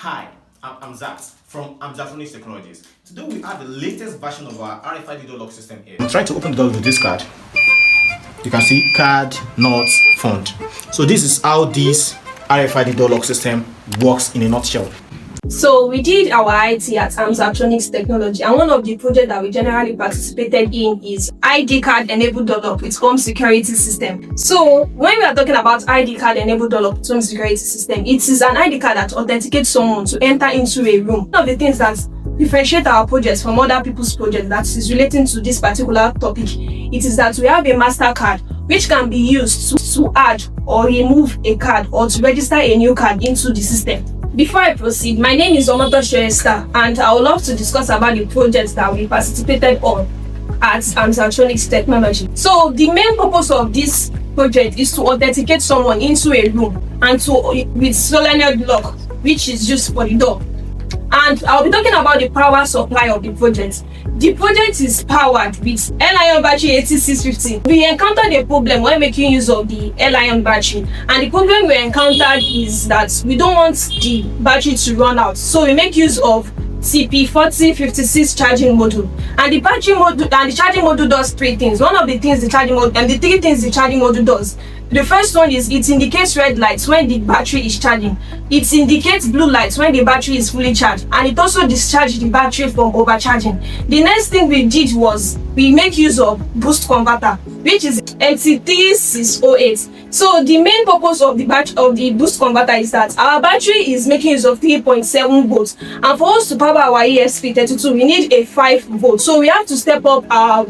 Hi, I'm Hamzat from Hamzatronics Technologies. Today we have the latest version of our RFID door lock system here. I'm trying to open the door with this card. You can see card, nuts, font. So this is how this RFID door lock system works in a nutshell. So we did our IT at Hamzatronics Technology, and one of the projects that we generally participated in is ID card enabled door lock with home security system. So when we are talking about ID card enabled door lock with home security system, it is an ID card that authenticates someone to enter into a room. One of the things that differentiate our projects from other people's projects that is relating to this particular topic, it is that we have a master card which can be used to add or remove a card or to register a new card into the system. Before I proceed, my name is Esther, and I would love to discuss about the projects that we participated on at Hamzatronics Technology. So the main purpose of this project is to authenticate someone into a room and with solenoid lock, which is used for the door. And I'll be talking about the power supply of the project. The project is powered with L-ion battery 8650. We encountered a problem when making use of the L-ion battery, and the problem we encountered is that we don't want the battery to run out, so we make use of CP4056 charging module. And the battery module and the charging module does three things. One of the things the charging module and the three things the charging module does. The first one is it indicates red lights when the battery is charging. It indicates blue lights when the battery is fully charged, and it also discharges the battery from overcharging. The next thing we did was we make use of boost converter, which is MT3608. So the main purpose of the boost converter is that our battery is making use of 3.7 volts, and for us to power our ESP32 we need a 5 volt. So we have to step up our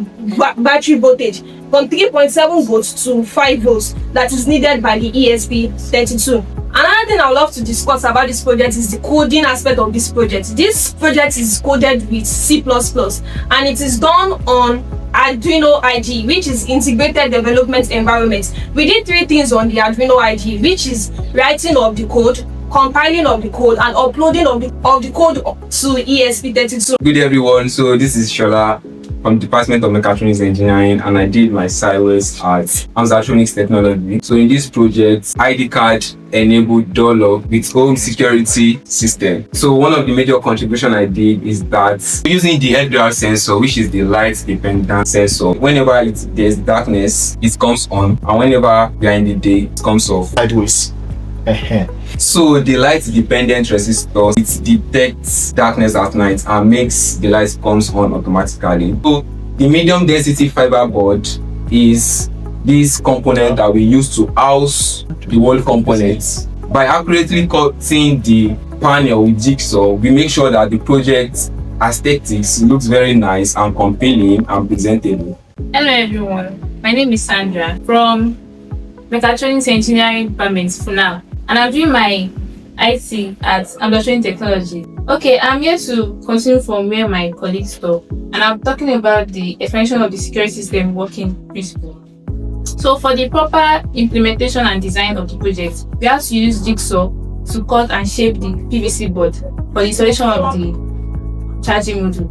battery voltage from 3.7 volts to 5 volts that is needed by the ESP32. Another thing I would love to discuss about this project is the coding aspect of this project. This project is coded with C++, and it is done on Arduino IDE, which is Integrated Development Environment. We did three things on the Arduino IDE, which is writing of the code, compiling of the code, and uploading of the code to ESP32. Good everyone, so this is Shola from the Department of Mechatronics Engineering, and I did my Siwes at Hamzatronics Technologies. So in this project, ID card enabled door lock with home security system. So one of the major contribution I did is that using the LDR sensor, which is the light dependent sensor. Whenever there's darkness, it comes on, and whenever we are in the day, it comes off. Sideways. So the light dependent resistor, it detects darkness at night and makes the light comes on automatically. So the medium density fiber board is this component that we use to house the wall components. By accurately cutting the panel with jigsaw, we make sure that the project aesthetics looks very nice and compelling and presentable. Hello everyone, my name is Sandra from Mechatronics Engineering Department, FUNAAB, and I'm doing my IT at Hamzatronics Technologies. Okay, I'm here to continue from where my colleagues stopped, and I'm talking about the expansion of the security system working principle. So for the proper implementation and design of the project, we have to use jigsaw to cut and shape the PVC board for the installation of the charging module.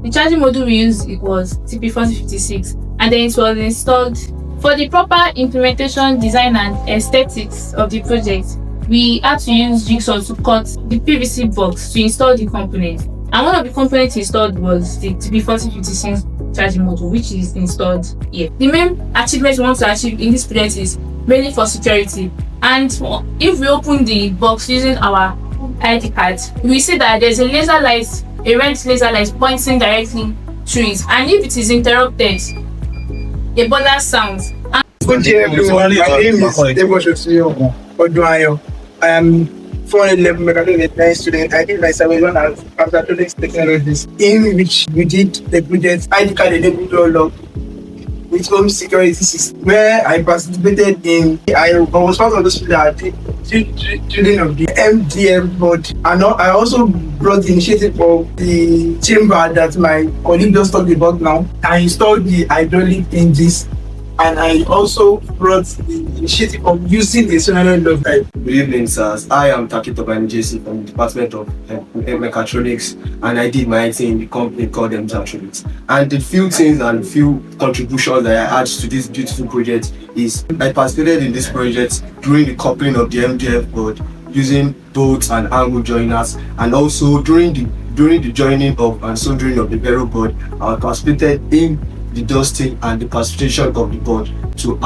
The charging module we used, it was CP4056, and then it was installed. For the proper implementation, design, and aesthetics of the project, we had to use jigsaw to cut the PVC box to install the components. And one of the components installed was the CP4056 charging module, which is installed here. The main achievement we want to achieve in this project is mainly for security. And if we open the box using our ID card, we see that there's a laser light, a red laser light pointing directly through it. And if it is interrupted, a buzzer sounds. Good day everyone, my name is Dept. I am 400 level Mechatronics student. I did my Supervised at Hamzatronics Technologies, in which we did the project ID card enabled door lock with home security system, where I participated in. I was part of the student of the MDM board, and I also brought the initiative of the chamber that my colleague just talked about now. I installed the hydraulic engines, and I also brought the initiative of using the solenoid lock type. Good evening, sirs. I am Takitoban JC from the Department of Mechatronics, and I did my IT in the company called Hamzatronics. And the few things and few contributions that I add to this beautiful project is I participated in this project during the coupling of the MDF board using bolts and angle joiners, and also during the joining of and soldering of the barrel board, I participated in the dusting and the precipitation of the board to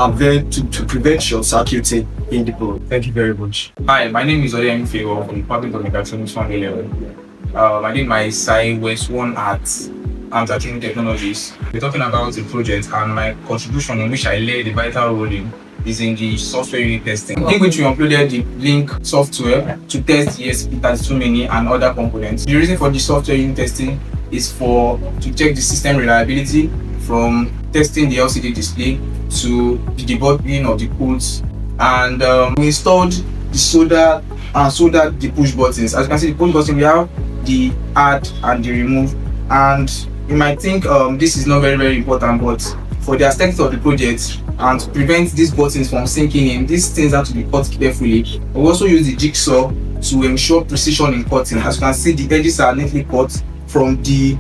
prevent short circuiting in the board. Thank you very much. Hi, my name is Olalekan from the Department of Mechatronics 111. I did my Siwes 1 at Hamzatronics Technologies. We're talking about the project, and my contribution, in which I led a vital role in, is in the software unit testing, in which we uploaded the Link software to test ESP32 mini and other components. The reason for the software unit testing is to check the system reliability, from testing the LCD display to the debugging of the codes, and we installed the solder and soldered the push buttons. As you can see, the push button, we have the add and the remove, and you might think this is not very important, but for the aesthetics of the project and to prevent these buttons from sinking in, these things have to be cut carefully. We also use the jigsaw to ensure precision in cutting. As you can see, the edges are neatly cut from the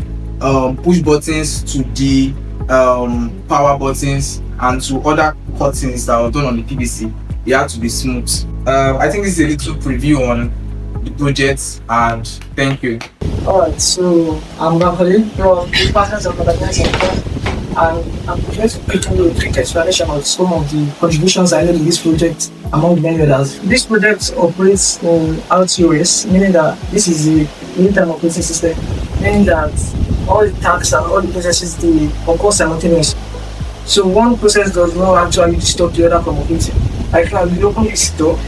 push buttons to the power buttons and to other cuttings that were done on the PVC. They have to be smooth. I think this is a little preview on the project, and thank you. Alright, so I'm Ramadan from the Department of Mechatronics, and I'm going to quickly do a quick explanation of some of the contributions I made in this project, among many others. This project operates in IoT, meaning that this is a real-time operating system, meaning that all the tasks and all the processes they occur simultaneously. So one process does not actually disturb the other from operating. Like now, if you open this door,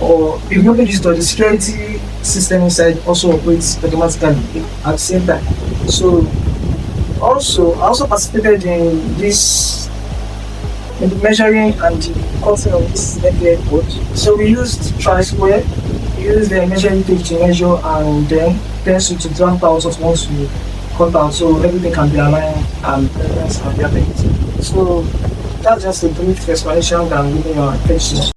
or if you open this door, the security system inside also operates automatically at the same time. So I also participated in this, in the measuring and the cutting of this network board. So we used tri-square, we used the measuring tape to measure, and then pencil to draft out of once we cut out, so everything can be aligned and reference can be available. So that's just a brief explanation that I'm giving your attention.